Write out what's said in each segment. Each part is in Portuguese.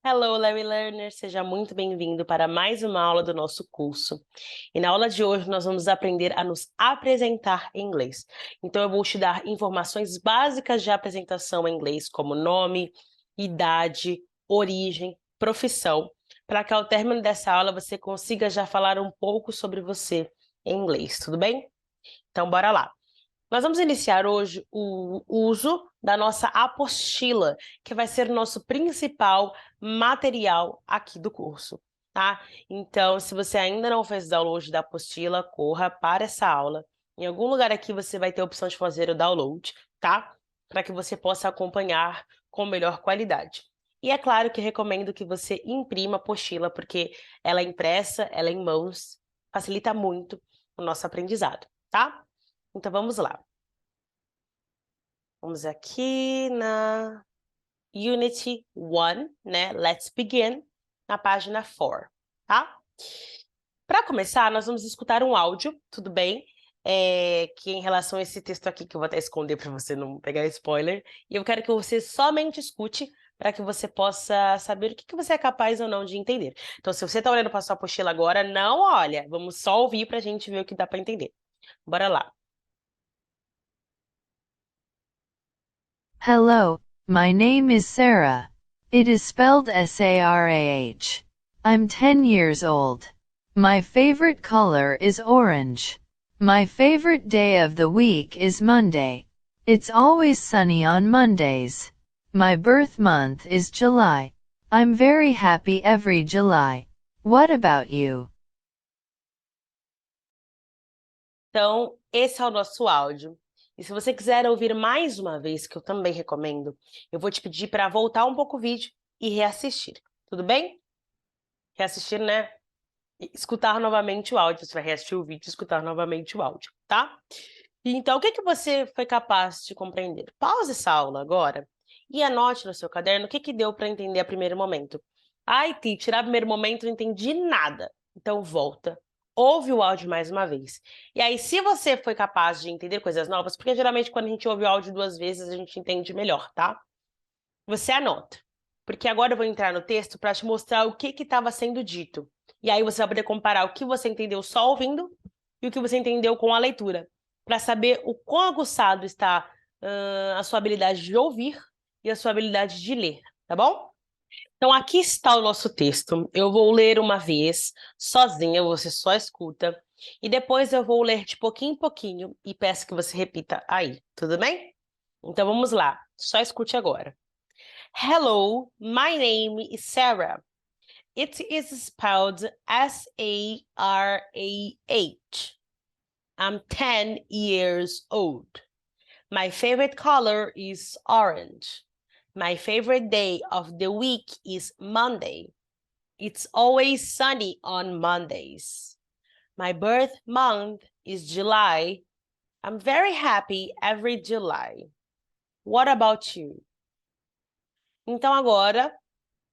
Hello, Larry Learner! Seja muito bem-vindo para mais uma aula do nosso curso. E na aula de hoje nós vamos aprender a nos apresentar em inglês. Então eu vou te dar informações básicas de apresentação em inglês, como nome, idade, origem, profissão, para que ao término dessa aula você consiga já falar um pouco sobre você em inglês, tudo bem? Então bora lá! Nós vamos iniciar hoje o uso da nossa apostila, que vai ser o nosso principal material aqui do curso, tá? Então, se você ainda não fez download da apostila, corra para essa aula. Em algum lugar aqui você vai ter a opção de fazer o download, tá? Para que você possa acompanhar com melhor qualidade. E é claro que recomendo que você imprima a apostila, porque ela é impressa, ela é em mãos, facilita muito o nosso aprendizado, tá? Então vamos lá. Vamos aqui na Unity 1, né? Let's begin, na página 4, tá? Para começar, nós vamos escutar um áudio, tudo bem? Que em relação a esse texto aqui, que eu vou até esconder para você não pegar spoiler, e eu quero que você somente escute para que você possa saber o que você é capaz ou não de entender. Então, se você está olhando para sua apostila agora, não olha, vamos só ouvir para a gente ver o que dá para entender. Bora lá. Hello, my name is Sarah. It is spelled Sarah. I'm 10 years old. My favorite color is orange. My favorite day of the week is Monday. It's always sunny on Mondays. My birth month is July. I'm very happy every July. What about you? Então, esse é o nosso áudio. E se você quiser ouvir mais uma vez, que eu também recomendo, eu vou te pedir para voltar um pouco o vídeo e reassistir. Tudo bem? Reassistir, né? E escutar novamente o áudio. Você vai reassistir o vídeo e escutar novamente o áudio, tá? Então, o que você foi capaz de compreender? Pause essa aula agora e anote no seu caderno o que deu para entender a primeiro momento. Ai, teacher, a primeiro momento não entendi nada. Então, volta. Ouve o áudio mais uma vez. E aí, se você foi capaz de entender coisas novas, porque geralmente quando a gente ouve o áudio duas vezes, a gente entende melhor, tá? Você anota. Porque agora eu vou entrar no texto para te mostrar o que estava sendo dito. E aí você vai poder comparar o que você entendeu só ouvindo e o que você entendeu com a leitura, para saber o quão aguçado está a sua habilidade de ouvir e a sua habilidade de ler, tá bom? Então, aqui está o nosso texto. Eu vou ler uma vez, sozinha, você só escuta. E depois eu vou ler de pouquinho em pouquinho e peço que você repita aí, tudo bem? Então, vamos lá. Só escute agora. Hello, my name is Sarah. It is spelled S-A-R-A-H. I'm 10 years old. My favorite color is orange. My favorite day of the week is Monday. It's always sunny on Mondays. My birth month is July. I'm very happy every July. What about you? Então agora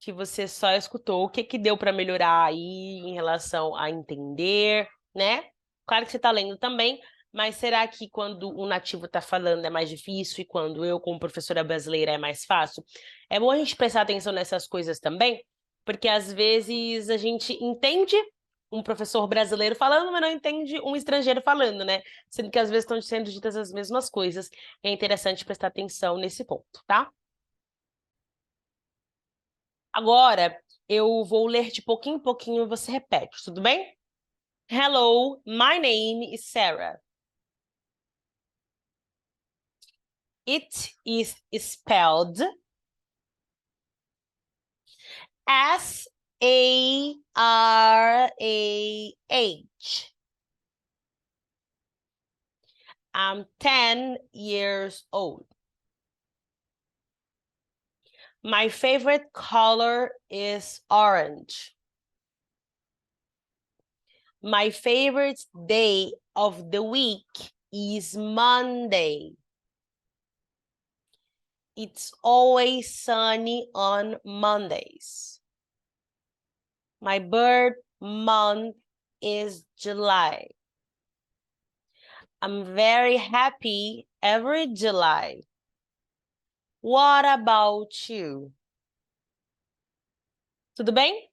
que você só escutou, o que deu para melhorar aí em relação a entender, né? Claro que você está lendo também, mas será que quando o nativo está falando é mais difícil e quando eu, como professora brasileira, é mais fácil? É bom a gente prestar atenção nessas coisas também, porque às vezes a gente entende um professor brasileiro falando, mas não entende um estrangeiro falando, né? Sendo que às vezes estão sendo ditas as mesmas coisas. É interessante prestar atenção nesse ponto, tá? Agora, eu vou ler de pouquinho em pouquinho e você repete, tudo bem? Hello, my name is Sarah. It is spelled S-A-R-A-H. I'm 10 years old. My favorite color is orange. My favorite day of the week is Monday. It's always sunny on Mondays. My birth month is July. I'm very happy every July. What about you? Tudo bem?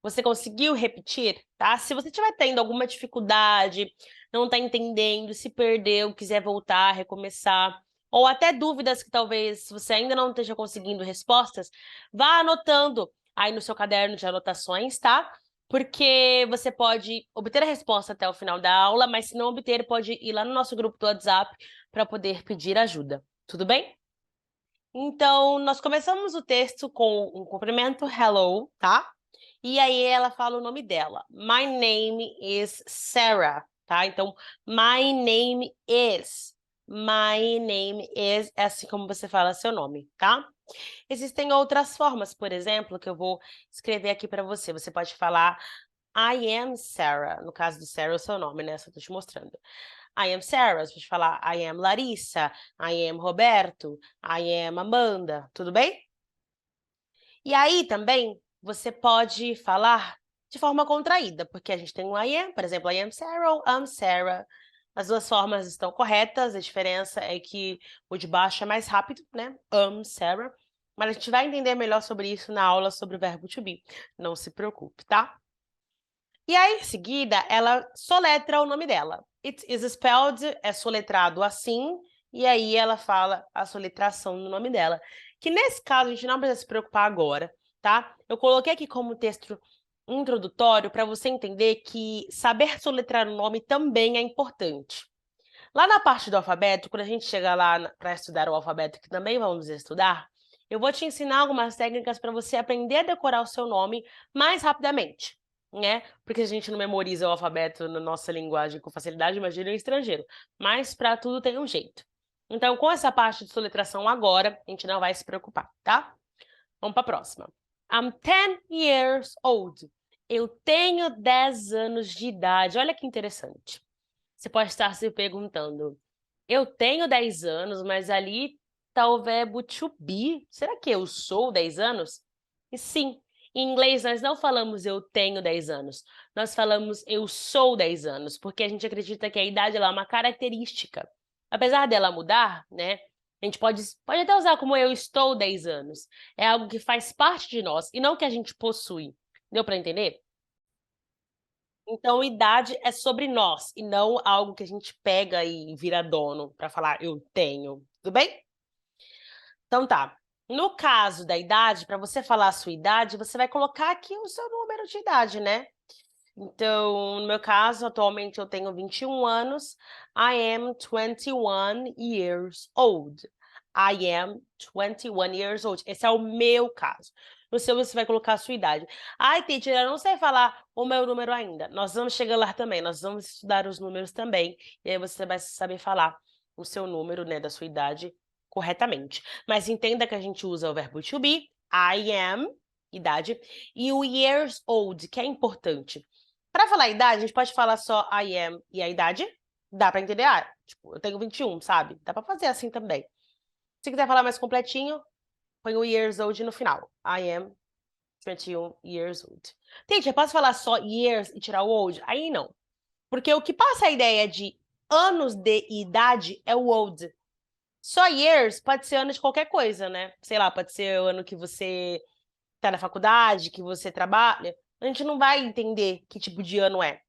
Você conseguiu repetir, tá? Se você estiver tendo alguma dificuldade, não está entendendo, se perdeu, quiser voltar, recomeçar, ou até dúvidas que talvez você ainda não esteja conseguindo respostas, vá anotando aí no seu caderno de anotações, tá? Porque você pode obter a resposta até o final da aula, mas se não obter, pode ir lá no nosso grupo do WhatsApp para poder pedir ajuda. Tudo bem? Então, nós começamos o texto com um cumprimento hello, tá? E aí ela fala o nome dela. My name is Sarah, tá? Então, my name is. My name is é assim como você fala seu nome, tá? Existem outras formas, por exemplo, que eu vou escrever aqui para você. Você pode falar I am Sarah. No caso do Sarah, é o seu nome, né? Só tô te mostrando. I am Sarah, você pode falar I am Larissa, I am Roberto, I am Amanda, tudo bem? E aí também você pode falar de forma contraída, porque a gente tem um I am, por exemplo, I am Sarah ou I'm Sarah. As duas formas estão corretas, a diferença é que o de baixo é mais rápido, né? I'm Sarah. Mas a gente vai entender melhor sobre isso na aula sobre o verbo to be. Não se preocupe, tá? E aí, em seguida, ela soletra o nome dela. It is spelled, é soletrado assim, e aí ela fala a soletração do nome dela. Que nesse caso, a gente não precisa se preocupar agora, tá? Eu coloquei aqui como texto introdutório para você entender que saber soletrar o nome também é importante. Lá na parte do alfabeto, quando a gente chegar lá para estudar o alfabeto, que também vamos estudar, eu vou te ensinar algumas técnicas para você aprender a decorar o seu nome mais rapidamente, né? Porque a gente não memoriza o alfabeto na nossa linguagem com facilidade, imagina um estrangeiro. Mas para tudo tem um jeito. Então, com essa parte de soletração agora, a gente não vai se preocupar, tá? Vamos para a próxima. I'm 10 years old. Eu tenho 10 anos de idade. Olha que interessante. Você pode estar se perguntando, eu tenho 10 anos, mas ali está o verbo to be. Será que eu sou 10 anos? E sim, em inglês nós não falamos eu tenho 10 anos, nós falamos eu sou 10 anos, porque a gente acredita que a idade ela é uma característica. Apesar dela mudar, né? A gente pode até usar como eu estou 10 anos. É algo que faz parte de nós e não que a gente possui. Deu para entender? Então, idade é sobre nós e não algo que a gente pega e vira dono para falar eu tenho. Tudo bem? Então tá. No caso da idade, para você falar a sua idade, você vai colocar aqui o seu número de idade, né? Então, no meu caso, atualmente eu tenho 21 anos. I am 21 years old. I am 21 years old. Esse é o meu caso. No seu, você vai colocar a sua idade. Ai, teacher, eu não sei falar o meu número ainda. Nós vamos chegar lá também. Nós vamos estudar os números também. E aí você vai saber falar o seu número, né, da sua idade corretamente. Mas entenda que a gente usa o verbo to be, I am, idade, e o years old, que é importante. Para falar a idade, a gente pode falar só I am e a idade. Dá para entender? Ah, tipo, eu tenho 21, sabe? Dá para fazer assim também. Se quiser falar mais completinho, põe o years old no final. I am 21 years old. Gente, eu posso falar só years e tirar o old? Aí não. Porque o que passa a ideia de anos de idade é o old. Só years pode ser ano de qualquer coisa, né? Sei lá, pode ser o ano que você tá na faculdade, que você trabalha. A gente não vai entender que tipo de ano é.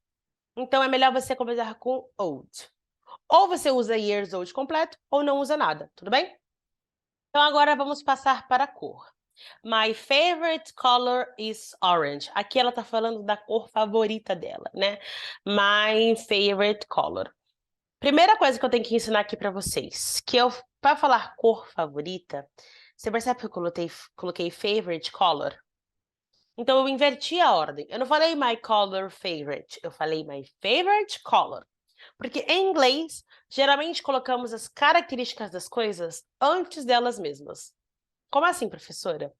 Então, é melhor você começar com old. Ou você usa years old completo, ou não usa nada, tudo bem? Então, agora vamos passar para a cor. My favorite color is orange. Aqui ela tá falando da cor favorita dela, né? My favorite color. Primeira coisa que eu tenho que ensinar aqui para vocês, que eu, para falar cor favorita, você percebe que eu coloquei favorite color? Então, eu inverti a ordem. Eu não falei my color favorite, eu falei my favorite color. Porque em inglês, geralmente colocamos as características das coisas antes delas mesmas. Como assim, professora?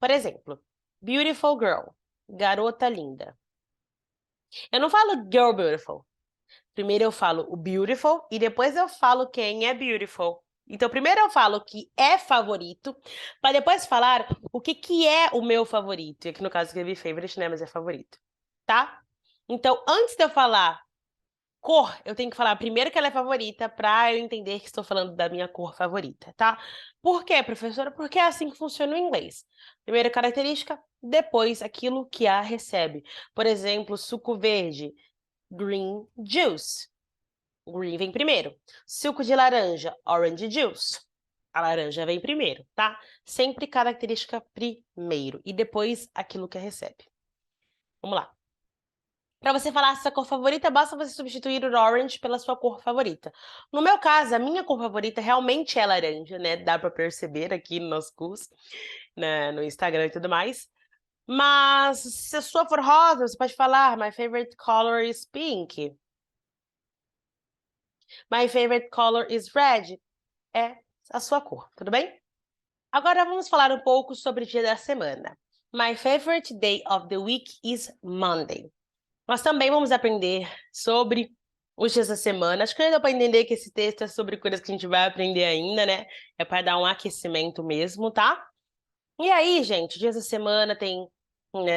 Por exemplo, beautiful girl, garota linda. Eu não falo girl beautiful. Primeiro eu falo o beautiful e depois eu falo quem é beautiful. Então, primeiro eu falo que é favorito, para depois falar o que é o meu favorito. E aqui no caso eu escrevi favorite, né? Mas é favorito, tá? Então, antes de eu falar cor, eu tenho que falar primeiro que ela é favorita para eu entender que estou falando da minha cor favorita, tá? Por quê, professora? Porque é assim que funciona o inglês. Primeira característica, depois aquilo que a recebe. Por exemplo, suco verde, green juice. Green vem primeiro. Suco de laranja, orange juice. A laranja vem primeiro, tá? Sempre característica primeiro e depois aquilo que a recebe. Vamos lá. Para você falar a sua cor favorita, basta você substituir o orange pela sua cor favorita. No meu caso, a minha cor favorita realmente é laranja, né? Dá para perceber aqui no nosso curso, né? No Instagram e tudo mais. Mas se a sua for rosa, você pode falar my favorite color is pink. My favorite color is red. É a sua cor, tudo bem? Agora vamos falar um pouco sobre o dia da semana. My favorite day of the week is Monday. Nós também vamos aprender sobre os dias da semana. Acho que deu para entender que esse texto é sobre coisas que a gente vai aprender ainda, né? É para dar um aquecimento mesmo, tá? E aí, gente, dias da semana tem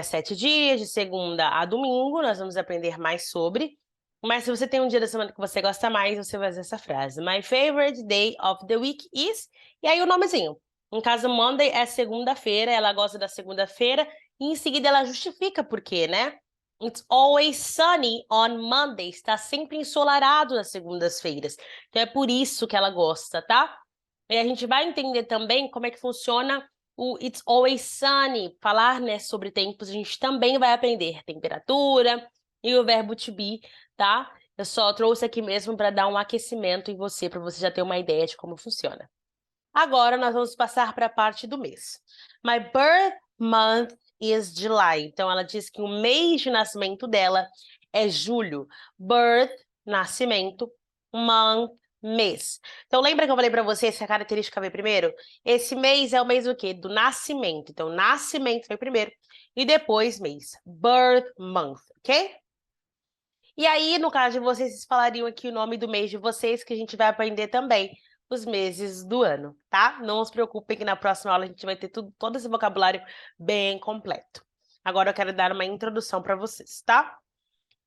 7 dias, de segunda a domingo, nós vamos aprender mais sobre. Mas se você tem um dia da semana que você gosta mais, você vai fazer essa frase. My favorite day of the week is... E aí o nomezinho. No caso, Monday é segunda-feira, ela gosta da segunda-feira. E em seguida ela justifica por quê, né? It's always sunny on Mondays. Está sempre ensolarado nas segundas-feiras. Então é por isso que ela gosta, tá? E a gente vai entender também como é que funciona o It's always sunny. Falar, né, sobre tempos, a gente também vai aprender temperatura e o verbo to be, tá? Eu só trouxe aqui mesmo para dar um aquecimento em você, para você já ter uma ideia de como funciona. Agora nós vamos passar para a parte do mês. My birth month is July. Então ela diz que o mês de nascimento dela é julho. Birth, nascimento, month, mês. Então lembra que eu falei para você se a característica vem primeiro? Esse mês é o mês do quê? Do nascimento. Então nascimento vem primeiro e depois mês. Birth month, ok? E aí, no caso de vocês, vocês falariam aqui o nome do mês de vocês, que a gente vai aprender também os meses do ano, tá? Não se preocupem que na próxima aula a gente vai ter todo esse vocabulário bem completo. Agora eu quero dar uma introdução para vocês, tá?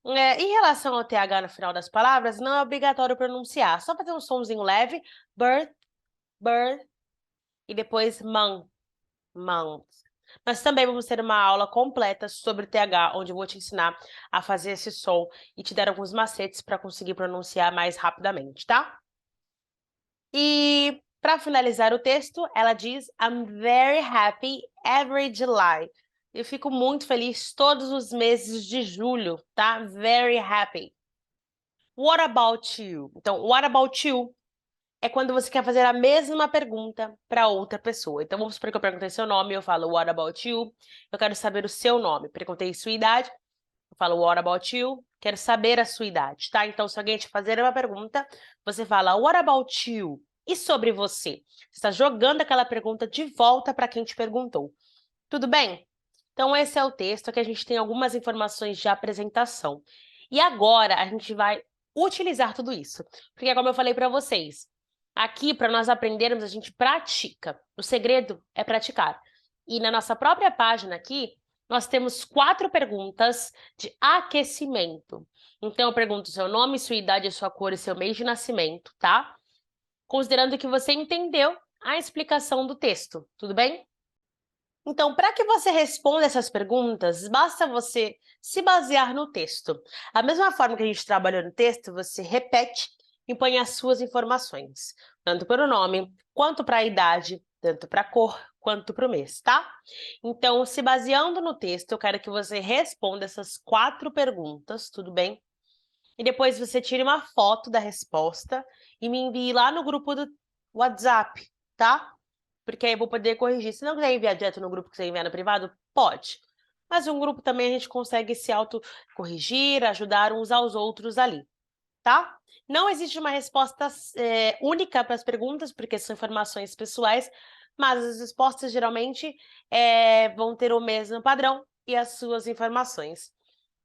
Em relação ao TH no final das palavras, não é obrigatório pronunciar. Só fazer um sonzinho leve. Birth, birth. E depois month, month. Nós também vamos ter uma aula completa sobre TH, onde eu vou te ensinar a fazer esse som e te dar alguns macetes para conseguir pronunciar mais rapidamente, tá? E para finalizar o texto, ela diz: I'm very happy every July. Eu fico muito feliz todos os meses de julho, tá? Very happy. What about you? Então, what about you é quando você quer fazer a mesma pergunta para outra pessoa. Então, vamos supor que eu perguntei seu nome, eu falo what about you? Eu quero saber o seu nome. Perguntei sua idade, eu falo what about you? Quero saber a sua idade, tá? Então, se alguém te fazer uma pergunta, você fala what about you? E sobre você? Você está jogando aquela pergunta de volta para quem te perguntou. Tudo bem? Então, esse é o texto que a gente tem algumas informações de apresentação. E agora a gente vai utilizar tudo isso. Porque, como eu falei para vocês, aqui, para nós aprendermos, a gente pratica. O segredo é praticar. E na nossa própria página aqui, nós temos 4 perguntas de aquecimento. Então, eu pergunto seu nome, sua idade, sua cor e seu mês de nascimento, tá? Considerando que você entendeu a explicação do texto, tudo bem? Então, para que você responda essas perguntas, basta você se basear no texto. A mesma forma que a gente trabalhou no texto, você repete e põe as suas informações, tanto para o nome, quanto para a idade, tanto para a cor, quanto para o mês, tá? Então, se baseando no texto, eu quero que você responda essas 4 perguntas, tudo bem? E depois você tire uma foto da resposta e me envie lá no grupo do WhatsApp, tá? Porque aí eu vou poder corrigir. Se não quiser enviar direto no grupo que você enviar no privado, pode. Mas um grupo também a gente consegue se auto-corrigir, ajudar uns aos outros ali, tá? Não existe uma resposta única para as perguntas, porque são informações pessoais, mas as respostas geralmente vão ter o mesmo padrão e as suas informações.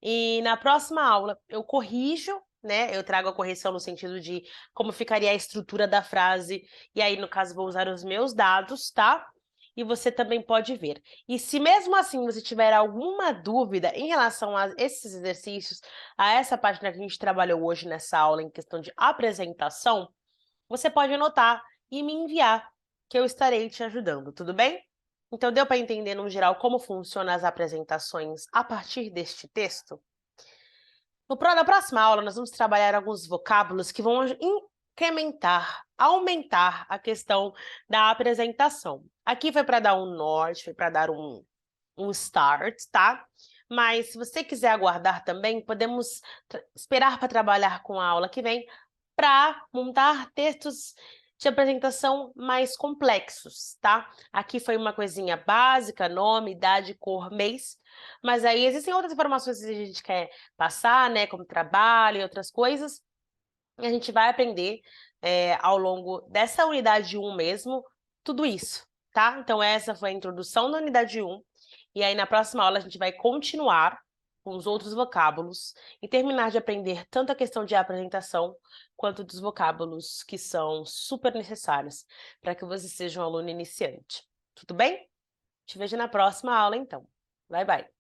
E na próxima aula eu corrijo, né? Eu trago a correção no sentido de como ficaria a estrutura da frase, e aí, no caso, vou usar os meus dados, tá? E você também pode ver. E se mesmo assim você tiver alguma dúvida em relação a esses exercícios, a essa página que a gente trabalhou hoje nessa aula em questão de apresentação, você pode anotar e me enviar, que eu estarei te ajudando, tudo bem? Então, deu para entender, no geral, como funcionam as apresentações a partir deste texto? Na próxima aula, nós vamos trabalhar alguns vocábulos que vão incrementar, aumentar a questão da apresentação. Aqui foi para dar um norte, foi para dar um start, tá? Mas se você quiser aguardar também, podemos esperar para trabalhar com a aula que vem para montar textos de apresentação mais complexos, tá? Aqui foi uma coisinha básica, nome, idade, cor, mês, mas aí existem outras informações que a gente quer passar, né, como trabalho e outras coisas, e a gente vai aprender ao longo dessa unidade 1 mesmo, tudo isso, tá? Então essa foi a introdução da unidade 1, e aí na próxima aula a gente vai continuar com os outros vocábulos e terminar de aprender tanto a questão de apresentação quanto dos vocábulos que são super necessários para que você seja um aluno iniciante. Tudo bem? Te vejo na próxima aula, então. Bye, bye!